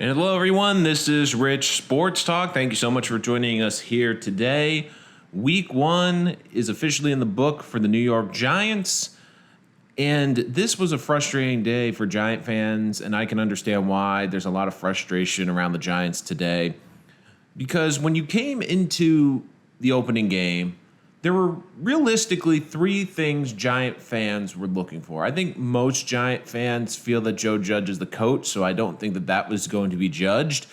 And hello, everyone. This is Rich Sports Talk. Thank you so much for joining us here today. Week 1 is officially in the book for the New York Giants. And this was a frustrating day for Giant fans, and I can understand why. There's a lot of frustration around the Giants today. Because when you came into the opening game, there were realistically 3 things Giant fans were looking for. I think most Giant fans feel that Joe Judge is the coach, so I don't think that that was going to be judged.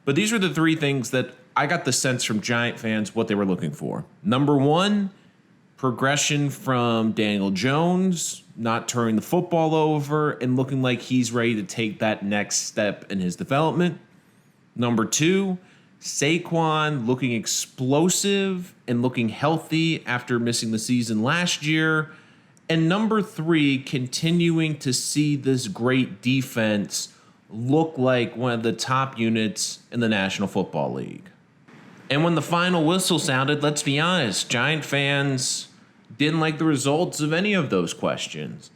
But these were the 3 things that I got the sense from Giant fans what they were looking for. Number 1, progression from Daniel Jones, not turning the football over and looking like he's ready to take that next step in his development. Number 2, Saqoun looking explosive and looking healthy after missing the season last year. And number 3, continuing to see this great defense look like one of the top units in the National Football League. And when the final whistle sounded, let's be honest, Giant fans didn't like the results of any of those questions.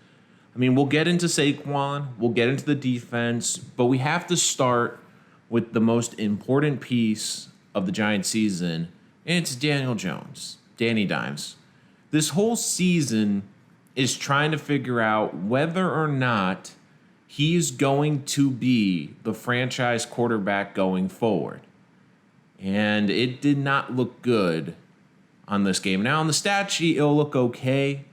I mean, we'll get into Saqoun, we'll get into the defense, but we have to start with the most important piece of the Giants season, and it's Daniel Jones, Danny Dimes. This whole season is trying to figure out whether or not he's going to be the franchise quarterback going forward. And it did not look good on this game. Now, on the stat sheet, it'll look okay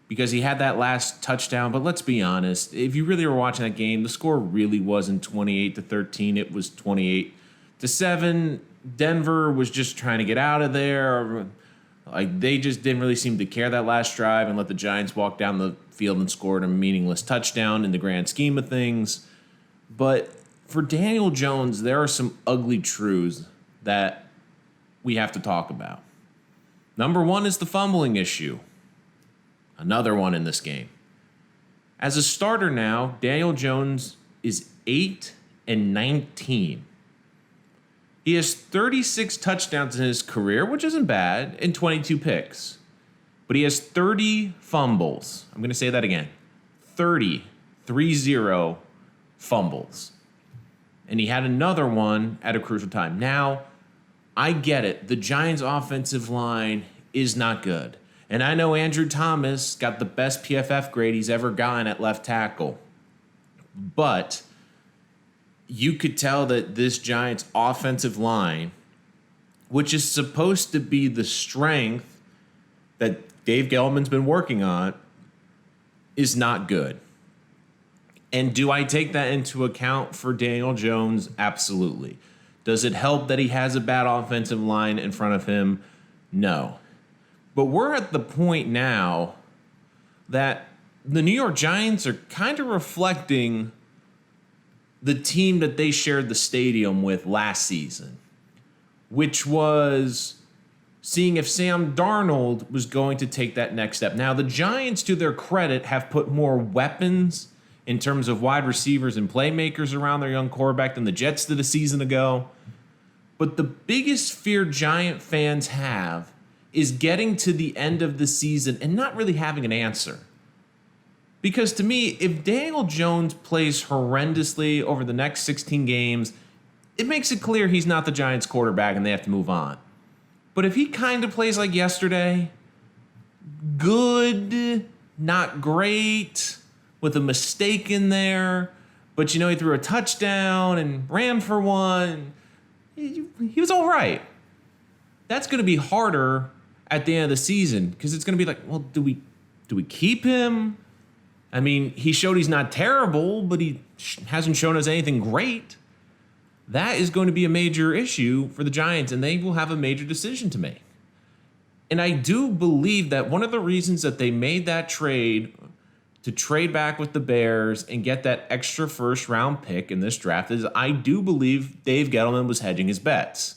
because he had that last touchdown. But let's be honest, if you really were watching that game, the score really wasn't 28-13. It was 28-7. Denver was just trying to get out of there. Like, they just didn't really seem to care that last drive and let the Giants walk down the field and scored a meaningless touchdown in the grand scheme of things. But for Daniel Jones, there are some ugly truths that we have to talk about. Number 1 is the fumbling issue. Another one in this game. As a starter now, Daniel Jones is 8-19. He has 36 touchdowns in his career, which isn't bad, and 22 picks. But he has 30 fumbles. I'm going to say that again. 30 fumbles. And he had another one at a crucial time. Now, I get it. The Giants' offensive line is not good. And I know Andrew Thomas got the best PFF grade he's ever gotten at left tackle. But you could tell that this Giants offensive line, which is supposed to be the strength that Dave Gettleman's been working on, is not good. And do I take that into account for Daniel Jones? Absolutely. Does it help that he has a bad offensive line in front of him? No. But we're at the point now that the New York Giants are kind of reflecting the team that they shared the stadium with last season, which was seeing if Sam Darnold was going to take that next step. Now, the Giants, to their credit, have put more weapons in terms of wide receivers and playmakers around their young quarterback than the Jets did a season ago. But the biggest fear Giant fans have is getting to the end of the season and not really having an answer. Because to me, if Daniel Jones plays horrendously over the next 16 games, it makes it clear he's not the Giants quarterback and they have to move on. But if he kind of plays like yesterday, good, not great, with a mistake in there, but he threw a touchdown and ran for one, he was all right. That's going to be harder at the end of the season because it's going to be like, well, do we keep him? I mean, he showed he's not terrible, but he hasn't shown us anything great. That is going to be a major issue for the Giants, and they will have a major decision to make. And I do believe that one of the reasons that they made that trade to trade back with the Bears and get that extra first-round pick in this draft is I do believe Dave Gettleman was hedging his bets,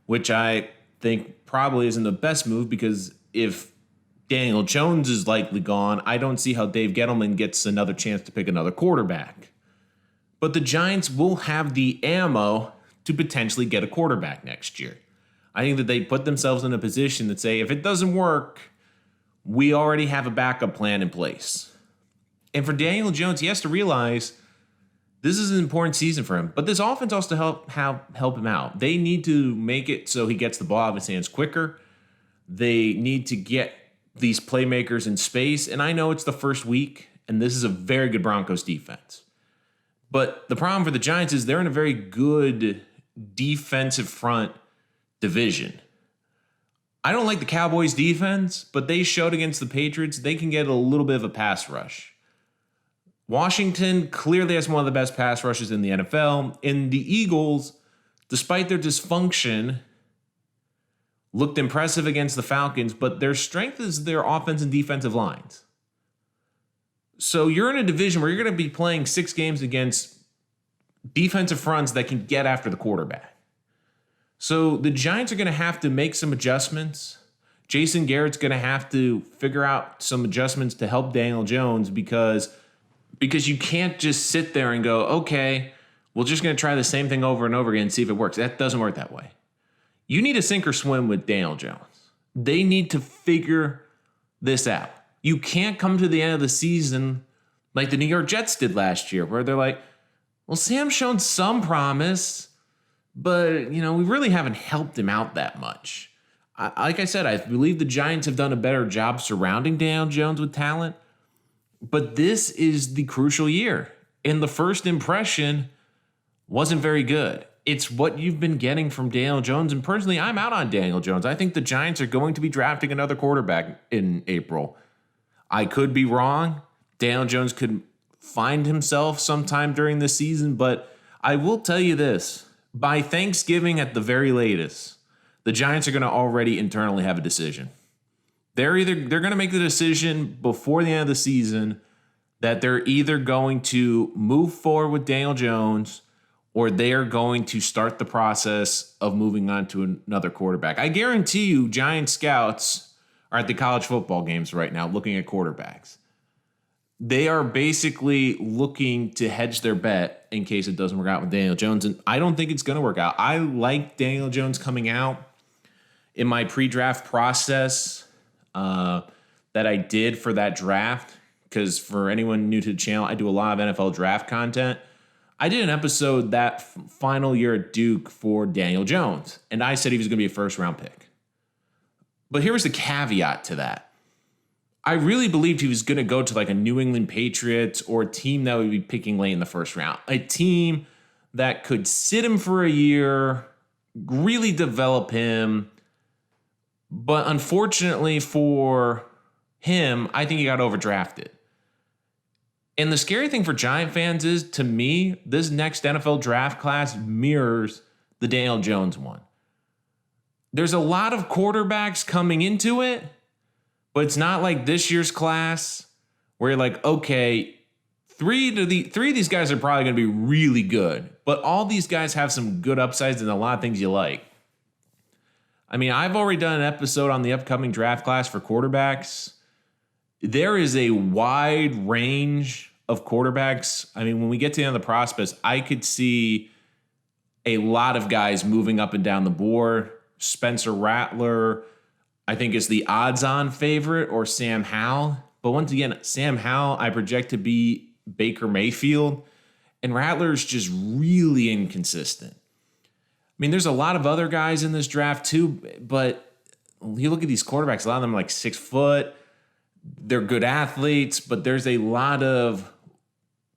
which I think probably isn't the best move because if Daniel Jones is likely gone, I don't see how Dave Gettleman gets another chance to pick another quarterback. But the Giants will have the ammo to potentially get a quarterback next year. I think that they put themselves in a position that say, if it doesn't work, we already have a backup plan in place. And for Daniel Jones, he has to realize This is an important season for him. But this offense also help him out. They need to make it so he gets the ball out of his hands quicker. They need to get these playmakers in space. And I know it's the first week, and this is a very good Broncos defense. But the problem for the Giants is they're in a very good defensive front division. I don't like the Cowboys' defense, but they showed against the Patriots they can get a little bit of a pass rush. Washington clearly has one of the best pass rushes in the NFL. And the Eagles, despite their dysfunction, looked impressive against the Falcons, but their strength is their offense and defensive lines. So you're in a division where you're going to be playing 6 games against defensive fronts that can get after the quarterback. So the Giants are going to have to make some adjustments. Jason Garrett's going to have to figure out some adjustments to help Daniel Jones because you can't just sit there and go, okay, we're just going to try the same thing over and over again and see if it works. That doesn't work that way. You need to sink or swim with Daniel Jones. They need to figure this out. You can't come to the end of the season like the New York Jets did last year, where they're like, well, Sam's shown some promise, but, we really haven't helped him out that much. Like I said, I believe the Giants have done a better job surrounding Daniel Jones with talent, but this is the crucial year. And the first impression wasn't very good. It's what you've been getting from Daniel Jones. And personally, I'm out on Daniel Jones. I think the Giants are going to be drafting another quarterback in April. I could be wrong. Daniel Jones could find himself sometime during the season, but I will tell you this. By Thanksgiving at the very latest, the Giants are going to already internally have a decision. They're going to make the decision before the end of the season that they're either going to move forward with Daniel Jones or they are going to start the process of moving on to another quarterback. I guarantee you Giant scouts are at the college football games right now looking at quarterbacks. They are basically looking to hedge their bet in case it doesn't work out with Daniel Jones, and I don't think it's going to work out. I like Daniel Jones coming out in my pre-draft process that I did for that draft, because for anyone new to the channel, I do a lot of NFL draft content. I did an episode that final year at Duke for Daniel Jones, and I said he was going to be a first-round pick. But here was the caveat to that. I really believed he was going to go to like a New England Patriots or a team that would be picking late in the first round. A team that could sit him for a year, really develop him. But unfortunately for him, I think he got overdrafted. And the scary thing for Giant fans is, to me, this next NFL draft class mirrors the Daniel Jones one. There's a lot of quarterbacks coming into it, but it's not like this year's class where you're like, okay, three of these guys are probably going to be really good, but all these guys have some good upsides and a lot of things you like. I mean, I've already done an episode on the upcoming draft class for quarterbacks. There is a wide range of quarterbacks. I mean, when we get to the end of the prospects, I could see a lot of guys moving up and down the board. Spencer Rattler, I think, is the odds-on favorite, or Sam Howell. But once again, Sam Howell, I project to be Baker Mayfield, and Rattler's just really inconsistent. I mean, there's a lot of other guys in this draft too, but you look at these quarterbacks, a lot of them are like 6 foot. They're good athletes, but there's a lot of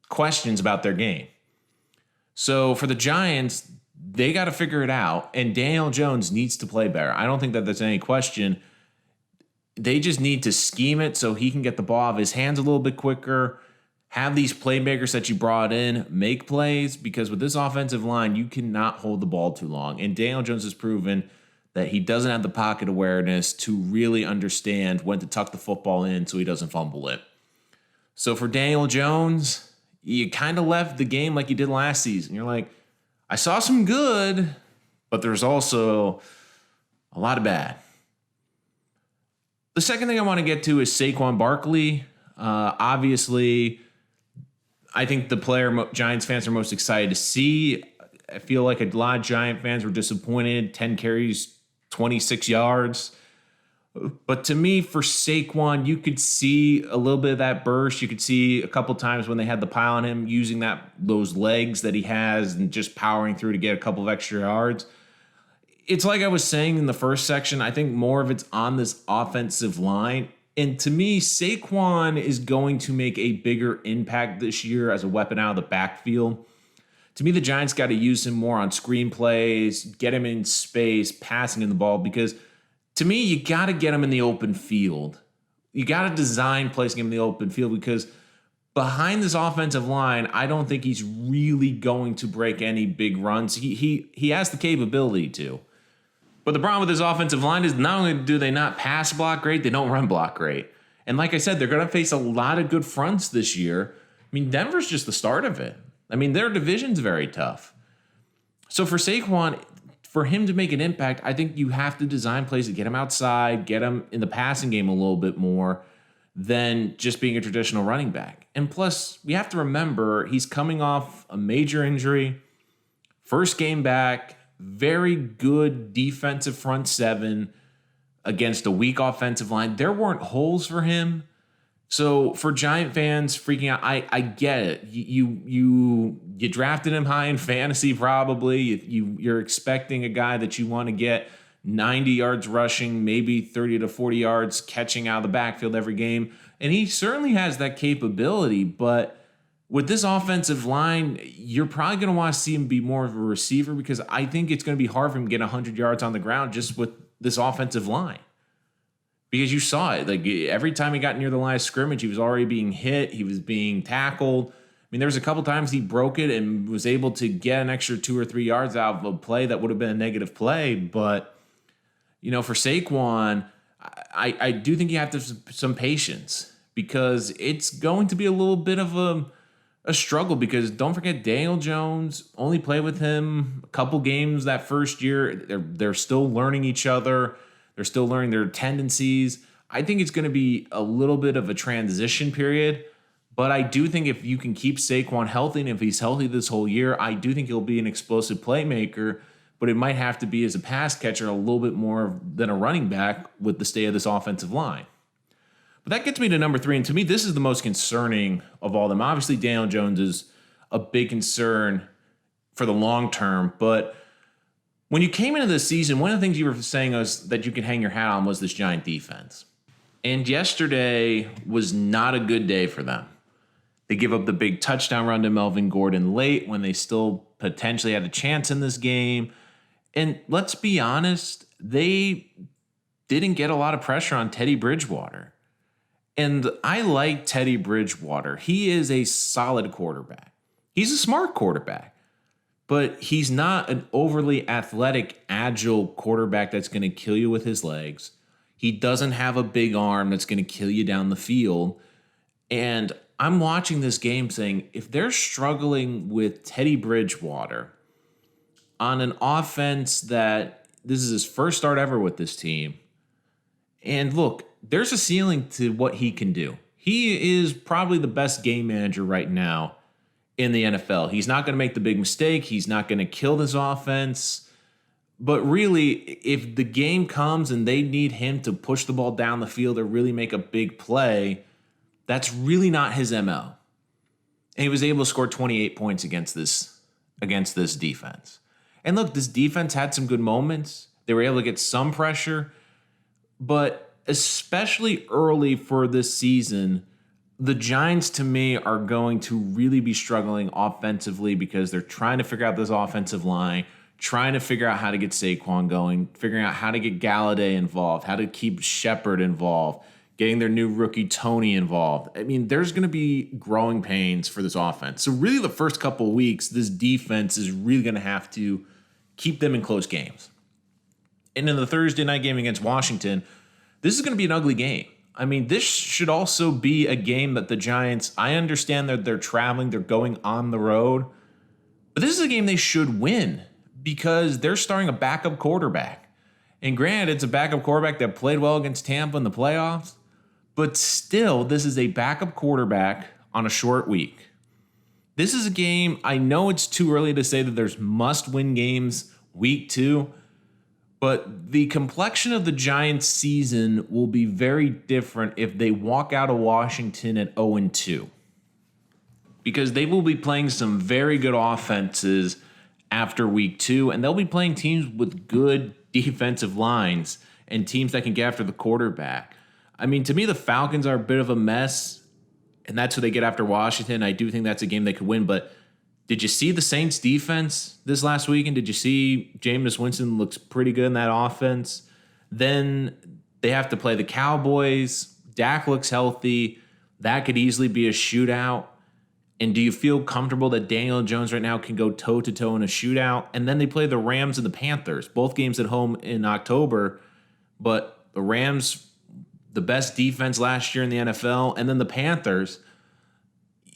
questions about their game. So for the Giants, they got to figure it out, and Daniel Jones needs to play better. I don't think that there's any question. They just need to scheme it so he can get the ball out of his hands a little bit quicker, have these playmakers that you brought in make plays, because with this offensive line, you cannot hold the ball too long. And Daniel Jones has proven that he doesn't have the pocket awareness to really understand when to tuck the football in so he doesn't fumble it. So for Daniel Jones, you kind of left the game like you did last season. You're like, I saw some good, but there's also a lot of bad. The second thing I want to get to is Saqoun Barkley. Obviously, I think the player Giants fans are most excited to see. I feel like a lot of Giant fans were disappointed. 10 carries, 26 yards. But to me, for Saquon, you could see a little bit of that burst. You could see a couple times when they had the pile on him using those legs that he has and just powering through to get a couple of extra yards. It's like I was saying in the first section, I think more of it's on this offensive line. And to me, Saquon is going to make a bigger impact this year as a weapon out of the backfield. To me, the Giants got to use him more on screen plays, get him in space, passing in the ball, because to me, you got to get him in the open field. You got to design placing him in the open field because behind this offensive line, I don't think he's really going to break any big runs. He has the capability to. But the problem with this offensive line is not only do they not pass block great, they don't run block great. And like I said, they're going to face a lot of good fronts this year. I mean, Denver's just the start of it. I mean, their division's very tough. So for Saquon, for him to make an impact, I think you have to design plays to get him outside, get him in the passing game a little bit more than just being a traditional running back. And plus, we have to remember he's coming off a major injury, first game back, very good defensive front seven against a weak offensive line. There weren't holes for him. So for Giant fans freaking out, I get it. You drafted him high in fantasy probably. You're expecting a guy that you want to get 90 yards rushing, maybe 30 to 40 yards catching out of the backfield every game. And he certainly has that capability, but with this offensive line, you're probably going to want to see him be more of a receiver because I think it's going to be hard for him to get 100 yards on the ground just with this offensive line. Because you saw it. Like every time he got near the line of scrimmage, he was already being hit. He was being tackled. I mean, there was a couple times he broke it and was able to get an extra 2 or 3 yards out of a play that would have been a negative play. But, for Saquon, I do think you have to have some patience because it's going to be a little bit of a struggle because don't forget Daniel Jones only played with him a couple games that first year. They're still learning each other. They're still learning their tendencies. I think it's going to be a little bit of a transition period, but I do think if you can keep Saquon healthy, and if he's healthy this whole year, I do think he'll be an explosive playmaker, but it might have to be as a pass catcher a little bit more than a running back with the state of this offensive line. But that gets me to number 3, and to me, this is the most concerning of all of them. Obviously, Daniel Jones is a big concern for the long term, but when you came into the season, one of the things you were saying was that you could hang your hat on was this Giant defense. And yesterday was not a good day for them. They give up the big touchdown run to Melvin Gordon late when they still potentially had a chance in this game. And let's be honest, they didn't get a lot of pressure on Teddy Bridgewater. And I like Teddy Bridgewater. He is a solid quarterback. He's a smart quarterback. But he's not an overly athletic, agile quarterback that's going to kill you with his legs. He doesn't have a big arm that's going to kill you down the field. And I'm watching this game saying, if they're struggling with Teddy Bridgewater on an offense that this is his first start ever with this team, and look, there's a ceiling to what he can do. He is probably the best game manager right now in the NFL. He's not going to make the big mistake. He's not going to kill this offense. But really, if the game comes and they need him to push the ball down the field or really make a big play, that's really not his MO. And he was able to score 28 points against this defense. And look, this defense had some good moments. They were able to get some pressure. But especially early for this season, the Giants, to me, are going to really be struggling offensively because they're trying to figure out this offensive line, trying to figure out how to get Saquon going, figuring out how to get Galladay involved, how to keep Shepard involved, getting their new rookie Tony involved. I mean, there's going to be growing pains for this offense. So really the first couple of weeks, this defense is really going to have to keep them in close games. And in the Thursday night game against Washington, this is going to be an ugly game. I mean, this should also be a game that the Giants, I understand that they're traveling, they're going on the road, but this is a game they should win because they're starting a backup quarterback. And granted, it's a backup quarterback that played well against Tampa in the playoffs, but still, this is a backup quarterback on a short week. This is a game, I know it's too early to say that there's must-win games week 2, But the complexion of the Giants' season will be very different if they walk out of Washington at 0-2. Because they will be playing some very good offenses after week 2, and they'll be playing teams with good defensive lines and teams that can get after the quarterback. I mean, to me, the Falcons are a bit of a mess, and that's who they get after Washington. I do think that's a game they could win, but did you see the Saints defense this last weekend? Did you see Jameis Winston looks pretty good in that offense? Then they have to play the Cowboys. Dak looks healthy. That could easily be a shootout. And do you feel comfortable that Daniel Jones right now can go toe-to-toe in a shootout? And then they play the Rams and the Panthers, both games at home in October. But the Rams, the best defense last year in the NFL, and then the Panthers,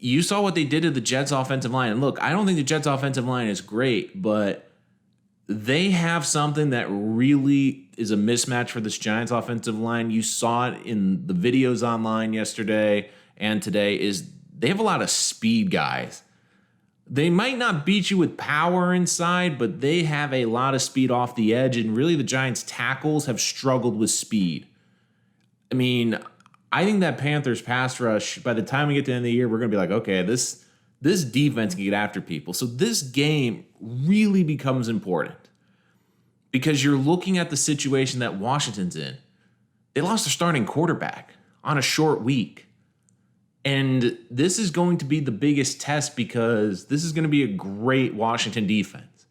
you saw what they did to the Jets offensive line. And look, I don't think the Jets offensive line is great, but they have something that really is a mismatch for this Giants offensive line. You saw it in the videos online yesterday and today is they have a lot of speed guys. They might not beat you with power inside, but they have a lot of speed off the edge. And really the Giants tackles have struggled with speed. I mean, I think that Panthers pass rush, by the time we get to the end of the year, we're going to be like, okay, this defense can get after people. So this game really becomes important because you're looking at the situation that Washington's in. They lost their starting quarterback on a short week. And this is going to be the biggest test because this is going to be a great Washington defense.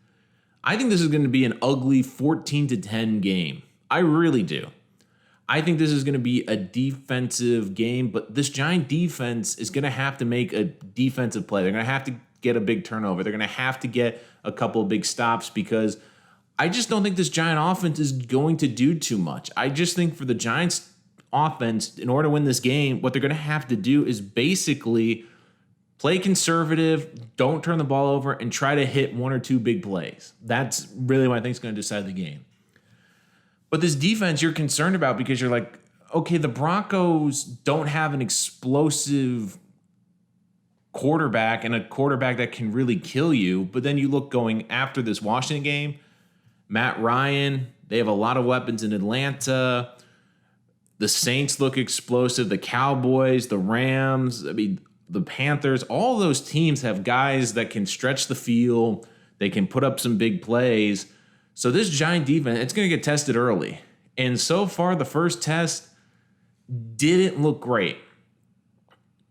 I think this is going to be an ugly 14-10 game. I really do. I think this is going to be a defensive game, but this Giant defense is going to have to make a defensive play. They're going to have to get a big turnover. They're going to have to get a couple of big stops because I just don't think this Giant offense is going to do too much. I just think for the Giants offense, in order to win this game, what they're going to have to do is basically play conservative, don't turn the ball over, and try to hit one or two big plays. That's really what I think is going to decide the game. But this defense you're concerned about because you're like, okay, the Broncos don't have an explosive quarterback and a quarterback that can really kill you. But then you look going after this Washington game, Matt Ryan, they have a lot of weapons in Atlanta. The Saints look explosive. The Cowboys, the Rams, the Panthers, all those teams have guys that can stretch the field. They can put up some big plays. So this Giant defense, it's going to get tested early. And so far, the first test didn't look great.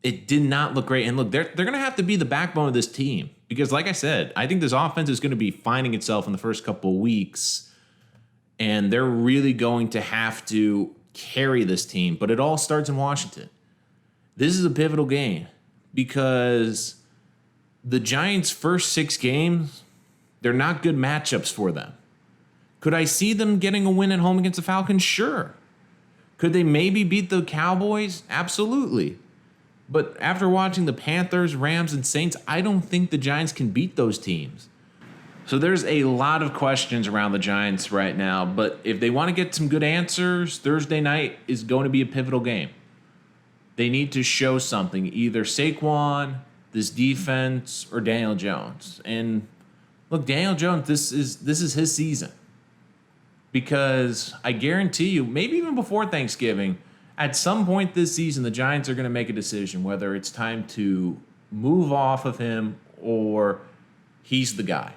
It did not look great. And look, they're going to have to be the backbone of this team. Because like I said, I think this offense is going to be finding itself in the first couple of weeks. And they're really going to have to carry this team. But it all starts in Washington. This is a pivotal game. Because the Giants' first 6 games, they're not good matchups for them. Could I see them getting a win at home against the Falcons? Sure. Could they maybe beat the Cowboys? Absolutely. But after watching the Panthers, Rams, and Saints, I don't think the Giants can beat those teams. So there's a lot of questions around the Giants right now. But if they want to get some good answers, Thursday night is going to be a pivotal game. They need to show something, either Saqoun, this defense, or Daniel Jones. And look, Daniel Jones, this is his season. Because I guarantee you, maybe even before Thanksgiving, at some point this season, the Giants are going to make a decision whether it's time to move off of him or he's the guy.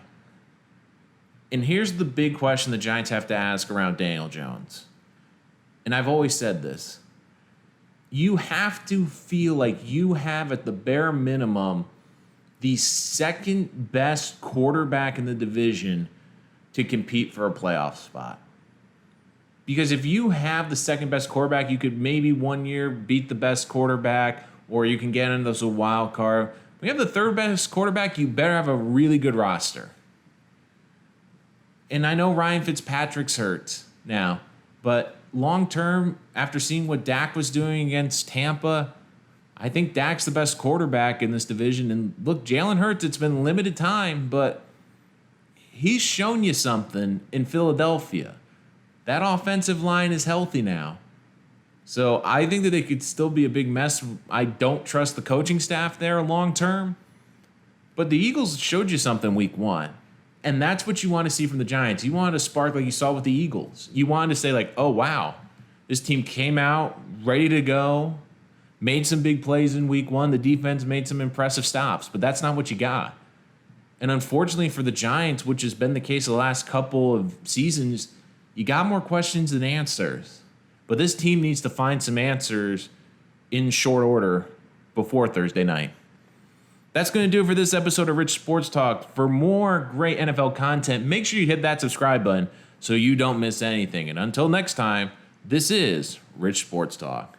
And here's the big question the Giants have to ask around Daniel Jones. And I've always said this. You have to feel like you have, at the bare minimum, the second best quarterback in the division to compete for a playoff spot. Because if you have the second best quarterback, you could maybe one year beat the best quarterback, or you can get into this a wild card. When you have the third best quarterback, you better have a really good roster. And I know Ryan Fitzpatrick's hurt now, but long term, after seeing what Dak was doing against Tampa, I think Dak's the best quarterback in this division. And look, Jalen Hurts, it's been limited time, but he's shown you something in Philadelphia. That offensive line is healthy now. So I think that they could still be a big mess. I don't trust the coaching staff there long term. But the Eagles showed you something week 1. And that's what you want to see from the Giants. You want a spark like you saw with the Eagles. You want to say, like, oh, wow, this team came out ready to go, made some big plays in week one. The defense made some impressive stops, but that's not what you got. And unfortunately for the Giants, which has been the case the last couple of seasons, you got more questions than answers. But this team needs to find some answers in short order before Thursday night. That's going to do it for this episode of Rich Sports Talk. For more great NFL content, make sure you hit that subscribe button so you don't miss anything. And until next time, this is Rich Sports Talk.